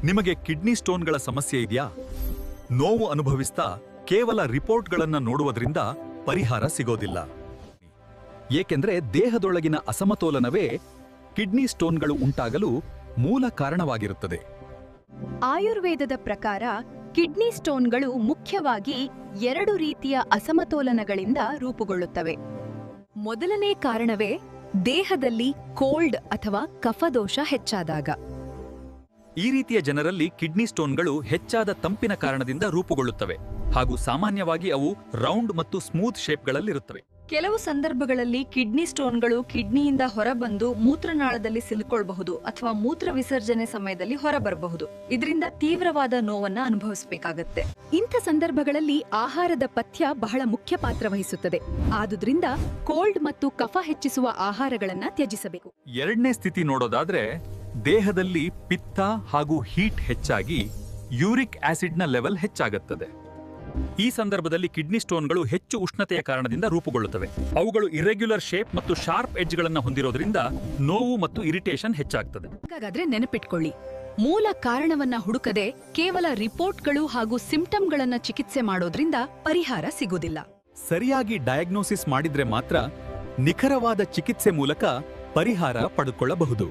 ನಿಮಗೆ ಕಿಡ್ನಿ ಸ್ಟೋನ್ಗಳ ಸಮಸ್ಯೆ ಇದೆಯಾ? ನೋವು ಅನುಭವಿಸ್ತಾ ಕೇವಲ ರಿಪೋರ್ಟ್ಗಳನ್ನ ನೋಡುವುದರಿಂದ ಪರಿಹಾರ ಸಿಗೋದಿಲ್ಲ. ಏಕೆಂದ್ರೆ ದೇಹದೊಳಗಿನ ಅಸಮತೋಲನವೇ ಕಿಡ್ನಿ ಸ್ಟೋನ್ಗಳು ಉಂಟಾಗಲು ಮೂಲ ಕಾರಣವಾಗಿರುತ್ತದೆ. ಆಯುರ್ವೇದದ ಪ್ರಕಾರ ಕಿಡ್ನಿ ಸ್ಟೋನ್ಗಳು ಮುಖ್ಯವಾಗಿ 2 ರೀತಿಯ ಅಸಮತೋಲನಗಳಿಂದ ರೂಪುಗೊಳ್ಳುತ್ತವೆ. ಮೊದಲನೇ ಕಾರಣವೇ ದೇಹದಲ್ಲಿ ಕೋಲ್ಡ್ ಅಥವಾ ಕಫದೋಷ ಹೆಚ್ಚಾದಾಗ. ಈ ರೀತಿಯ ಜನರಲ್ಲಿ ಕಿಡ್ನಿ ಸ್ಟೋನ್ಗಳು ಹೆಚ್ಚಾದ ತಂಪಿನ ಕಾರಣದಿಂದ ರೂಪುಗೊಳ್ಳುತ್ತವೆ ಹಾಗೂ ಸಾಮಾನ್ಯವಾಗಿ ಅವು ರೌಂಡ್ ಮತ್ತು ಸ್ಮೂತ್ ಶೇಪ್ಗಳಲ್ಲಿರುತ್ತವೆ. ಕೆಲವು ಸಂದರ್ಭಗಳಲ್ಲಿ ಕಿಡ್ನಿ ಸ್ಟೋನ್ಗಳು ಕಿಡ್ನಿಯಿಂದ ಹೊರಬಂದು ಮೂತ್ರನಾಳದಲ್ಲಿ ಸಿಲುಕೊಳ್ಳಬಹುದು ಅಥವಾ ಮೂತ್ರ ವಿಸರ್ಜನೆ ಸಮಯದಲ್ಲಿ ಹೊರಬರಬಹುದು. ಇದರಿಂದ ತೀವ್ರವಾದ ನೋವನ್ನ ಅನುಭವಿಸಬೇಕಾಗುತ್ತೆ. ಇಂಥ ಸಂದರ್ಭಗಳಲ್ಲಿ ಆಹಾರದ ಪಥ್ಯ ಬಹಳ ಮುಖ್ಯ ಪಾತ್ರ ವಹಿಸುತ್ತದೆ. ಆದುದರಿಂದ ಕೋಲ್ಡ್ ಮತ್ತು ಕಫ ಹೆಚ್ಚಿಸುವ ಆಹಾರಗಳನ್ನ ತ್ಯಜಿಸಬೇಕು. ಎರಡನೇ ಸ್ಥಿತಿ ನೋಡೋದಾದ್ರೆ ದೇಹದಲ್ಲಿ ಪಿತ್ತ ಹಾಗೂ ಹೀಟ್ ಹೆಚ್ಚಾಗಿ ಯೂರಿಕ್ ಆಸಿಡ್ನ ಲೆವೆಲ್ ಹೆಚ್ಚಾಗುತ್ತದೆ. ಈ ಸಂದರ್ಭದಲ್ಲಿ ಕಿಡ್ನಿ ಸ್ಟೋನ್ಗಳು ಹೆಚ್ಚು ಉಷ್ಣತೆಯ ಕಾರಣದಿಂದ ರೂಪುಗೊಳ್ಳುತ್ತವೆ. ಅವುಗಳು ಇರೆಗ್ಯುಲರ್ ಶೇಪ್ ಮತ್ತು ಶಾರ್ಪ್ ಎಡ್ಜ್ಗಳನ್ನು ಹೊಂದಿರೋದ್ರಿಂದ ನೋವು ಮತ್ತು ಇರಿಟೇಷನ್ ಹೆಚ್ಚಾಗ್ತದೆ. ಹಾಗಾದ್ರೆ ನೆನಪಿಟ್ಕೊಳ್ಳಿ, ಮೂಲ ಕಾರಣವನ್ನ ಹುಡುಕದೆ ಕೇವಲ ರಿಪೋರ್ಟ್ಗಳು ಹಾಗೂ ಸಿಂಪ್ಟಮ್ಗಳನ್ನ ಚಿಕಿತ್ಸೆ ಮಾಡೋದ್ರಿಂದ ಪರಿಹಾರ ಸಿಗುವುದಿಲ್ಲ. ಸರಿಯಾಗಿ ಡಯಾಗ್ನೋಸಿಸ್ ಮಾಡಿದ್ರೆ ಮಾತ್ರ ನಿಖರವಾದ ಚಿಕಿತ್ಸೆ ಮೂಲಕ ಪರಿಹಾರ ಪಡೆದುಕೊಳ್ಳಬಹುದು.